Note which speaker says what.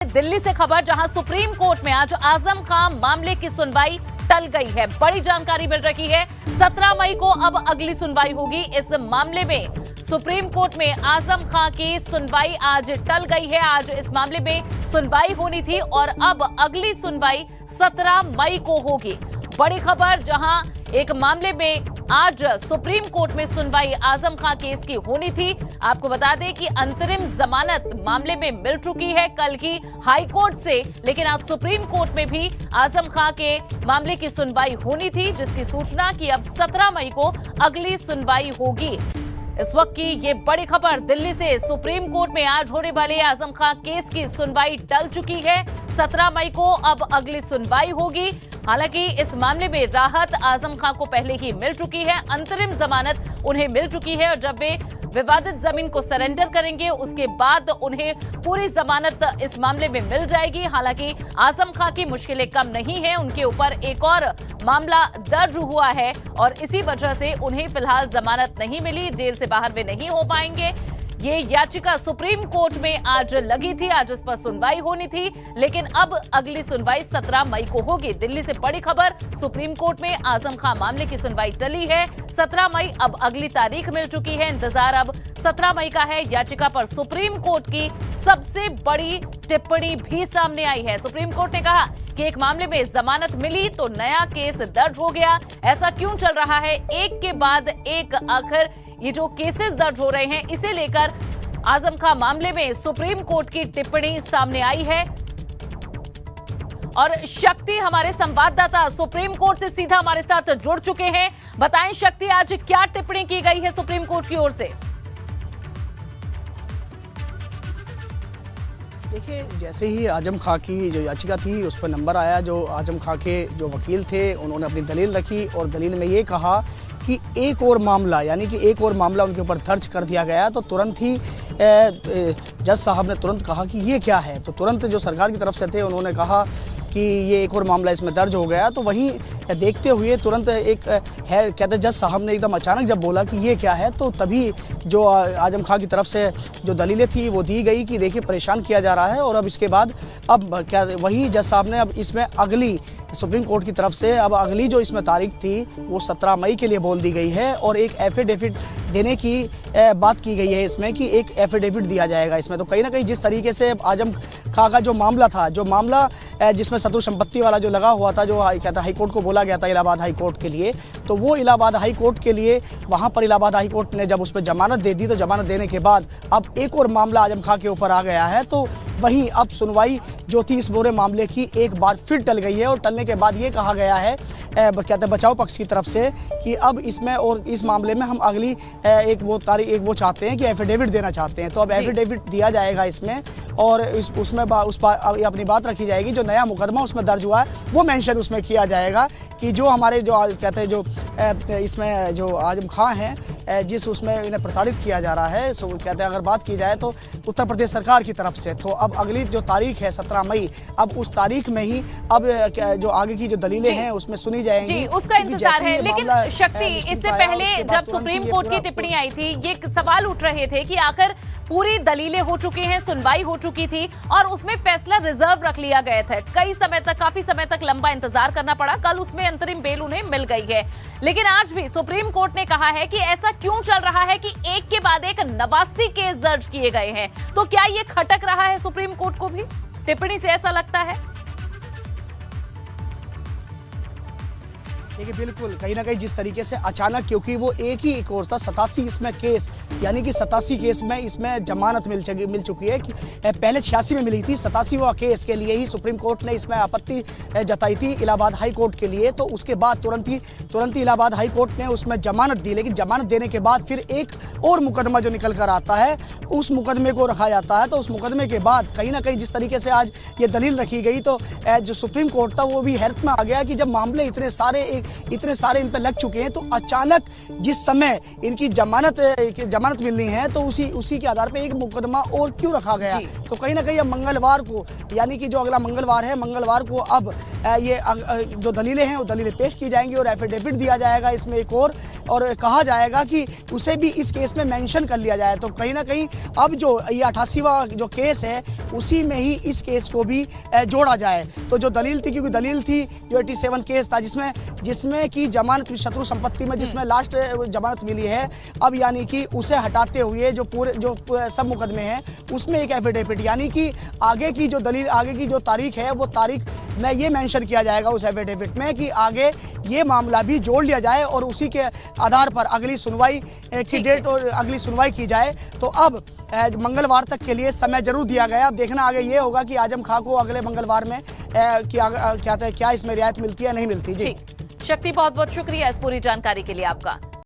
Speaker 1: दिल्ली से खबर, जहां सुप्रीम कोर्ट में आज आजम खान मामले की सुनवाई टल गई है। बड़ी जानकारी मिल रही है, 17 मई को अब अगली सुनवाई होगी इस मामले में। सुप्रीम कोर्ट में आजम खान की सुनवाई आज टल गई है। आज इस मामले में सुनवाई होनी थी और अब अगली सुनवाई 17 मई को होगी। बड़ी खबर, जहां एक मामले में आज सुप्रीम कोर्ट में सुनवाई आजम खान केस की होनी थी। आपको बता दें कि अंतरिम जमानत मामले में मिल चुकी है कल ही हाई कोर्ट से, लेकिन आज सुप्रीम कोर्ट में भी आजम खान के मामले की सुनवाई होनी थी, जिसकी सूचना कि अब 17 मई को अगली सुनवाई होगी। इस वक्त की ये बड़ी खबर दिल्ली से, सुप्रीम कोर्ट में आज होने वाले आजम खान केस की सुनवाई टल चुकी है। 17 मई को अब अगली सुनवाई होगी। हालांकि इस मामले में राहत आजम खान को पहले ही मिल चुकी है, अंतरिम जमानत उन्हें मिल चुकी है और जब वे विवादित जमीन को सरेंडर करेंगे उसके बाद उन्हें पूरी जमानत इस मामले में मिल जाएगी। हालांकि आजम खान की मुश्किलें कम नहीं है, उनके ऊपर एक और मामला दर्ज हुआ है और इसी वजह से उन्हें फिलहाल जमानत नहीं मिली, जेल से बाहर वे नहीं हो पाएंगे। ये याचिका सुप्रीम कोर्ट में आज लगी थी, आज इस पर सुनवाई होनी थी, लेकिन अब अगली सुनवाई 17 मई को होगी। दिल्ली से बड़ी खबर, सुप्रीम कोर्ट में आजम खान मामले की सुनवाई टली है। 17 मई अब अगली तारीख मिल चुकी है। इंतजार अब 17 मई का है। याचिका पर सुप्रीम कोर्ट की सबसे बड़ी टिप्पणी भी सामने आई है। सुप्रीम कोर्ट ने कहा कि एक मामले में जमानत मिली तो नया केस दर्ज हो गया। ऐसा क्यों चल रहा है, एक के बाद एक आखिर ये जो केसेस दर्ज हो रहे हैं, इसे लेकर आजम खान मामले में सुप्रीम कोर्ट की टिप्पणी सामने आई है। और शक्ति हमारे संवाददाता सुप्रीम कोर्ट से सीधा हमारे साथ जुड़ चुके हैं। बताएं शक्ति, आज क्या टिप्पणी की गई है सुप्रीम कोर्ट की ओर से?
Speaker 2: देखिए, जैसे ही आजम खां की जो याचिका थी उस पर नंबर आया, जो आजम खां के जो वकील थे उन्होंने अपनी दलील रखी और दलील में ये कहा कि एक और मामला, यानी कि एक और मामला उनके ऊपर दर्ज कर दिया गया। तो तुरंत ही जज साहब ने तुरंत कहा कि ये क्या है। तो तुरंत जो सरकार की तरफ से थे उन्होंने कहा कि ये एक और मामला इसमें दर्ज हो गया। तो वहीं देखते हुए तुरंत एक है, कहते जज साहब ने एकदम अचानक जब बोला कि ये क्या है, तो तभी जो आजम खान की तरफ से जो दलीलें थी वो दी गई कि देखिए परेशान किया जा रहा है। और अब इसके बाद अब क्या, वही जज साहब ने अब इसमें अगली सुप्रीम कोर्ट की तरफ से अब अगली जो इसमें तारीख थी वो 17 मई के लिए बोल दी गई है और एक एफिडेविट देने की बात की गई है इसमें, कि एक एफिडेविट दिया जाएगा इसमें। तो कहीं ना कहीं जिस तरीके से आजम खान का जो मामला था, जो मामला जिसमें शत्रु संपत्ति वाला जो लगा हुआ था, जो कहता हाई कोर्ट को बोला गया था इलाहाबाद हाई कोर्ट के लिए, तो वो इलाहाबाद हाई कोर्ट के लिए वहाँ पर इलाहाबाद हाई कोर्ट ने जब उस पर जमानत दे दी, तो जमानत देने के बाद अब एक और मामला आजम खान के ऊपर आ गया है। तो वहीं अब सुनवाई जो थी इस पूरे मामले की एक बार फिर टल गई है और टलने के बाद ये कहा गया है, कहते हैं बचाव पक्ष की तरफ से, कि अब इसमें और इस मामले में हम अगली एक वो चाहते हैं कि एफिडेविट देना चाहते हैं। तो अब एफिडेविट दिया जाएगा इसमें और उसमें उस पर अपनी बात रखी जाएगी। जो नया मुकदमा उसमें दर्ज हुआ है वो मेंशन उसमें किया जाएगा कि जो हमारे जो कहते हैं जो इसमें जो आजम खान हैं, जिस उसमें इन्हें प्रताड़ित किया जा रहा है, सो कहते हैं अगर बात की जाए तो उत्तर प्रदेश सरकार की तरफ से। तो अब अगली जो तारीख है 17 मई, अब उस तारीख में ही अब जो आगे की जो दलीलें हैं उसमें सुनी जाएंगी
Speaker 1: जी, उसका इंतजार है। लेकिन शक्ति, इससे पहले जब सुप्रीम कोर्ट की टिप्पणी आई थी, ये सवाल उठ रहे थे कि आखिर पूरी दलीलें हो चुकी हैं, सुनवाई हो चुकी थी और उसमें फैसला रिजर्व रख लिया गया था। काफी समय तक लंबा इंतजार करना पड़ा। कल उसमें अंतरिम बेल उन्हें मिल गई है, लेकिन आज भी सुप्रीम कोर्ट ने कहा है कि ऐसा क्यों चल रहा है कि एक के बाद एक 89 केस दर्ज किए गए हैं। तो क्या ये खटक रहा है सुप्रीम कोर्ट को भी? टिप्पणी से ऐसा लगता है।
Speaker 2: देखिए, बिल्कुल कहीं ना कहीं जिस तरीके से अचानक, क्योंकि वो एक ही कोर्स था, 87 इसमें केस, यानी कि 87 केस में इसमें जमानत मिल चुकी है कि पहले 86 में मिली थी। 87वां केस के लिए ही सुप्रीम कोर्ट ने इसमें आपत्ति जताई थी इलाहाबाद हाई कोर्ट के लिए। तो उसके बाद तुरंत ही इलाहाबाद हाई कोर्ट ने उसमें जमानत दी, लेकिन जमानत देने के बाद फिर एक और मुकदमा जो निकल कर आता है उस मुकदमे को रखा जाता है। तो उस मुकदमे के बाद कहीं ना कहीं जिस तरीके से आज ये दलील रखी गई, तो जो सुप्रीम कोर्ट था वो भी हैरत में आ गया कि जब मामले इतने सारे इतने सारे इन पर लग चुके हैं, तो अचानक जिस समय इनकी जमानत मिलनी है तो उसी के आधार पे एक मुकदमा और क्यों रखा गया। तो कहीं ना कहीं अब मंगलवार को, यानी कि जो अगला मंगलवार है, मंगलवार को अब ये जो दलीलें हैं वो दलीलें पेश की जाएंगी और एफिडेविट दिया जाएगा इसमें एक और कहा जाएगा कि उसे भी इस केस में मेंशन कर लिया जाए। तो कहीं ना कहीं अब जो ये 88वां जो केस है उसी में ही इस केस को भी जोड़ा जाए। तो जो दलील थी, क्योंकि दलील थी जो 87 केस था जिसमें कि जमानत शत्रु संपत्ति में जिसमें लास्ट जमानत मिली है, अब यानी कि उसे हटाते हुए जो सब मुकदमे हैं उसमें एक एफिडेविट, यानी कि आगे की जो दलील, आगे की जो तारीख है वो तारीख में ये मेंशन किया जाएगा उस एफिडेविट में कि आगे ये मामला भी जोड़ लिया जाए और उसी के आधार पर अगली सुनवाई की डेट और अगली सुनवाई की जाए। तो अब मंगलवार तक के लिए समय जरूर दिया गया। अब देखना आगे ये होगा कि आजम खां को अगले मंगलवार में क्या इसमें रियायत मिलती है नहीं मिलती। जी
Speaker 1: शक्ति, बहुत बहुत शुक्रिया इस पूरी जानकारी के लिए आपका।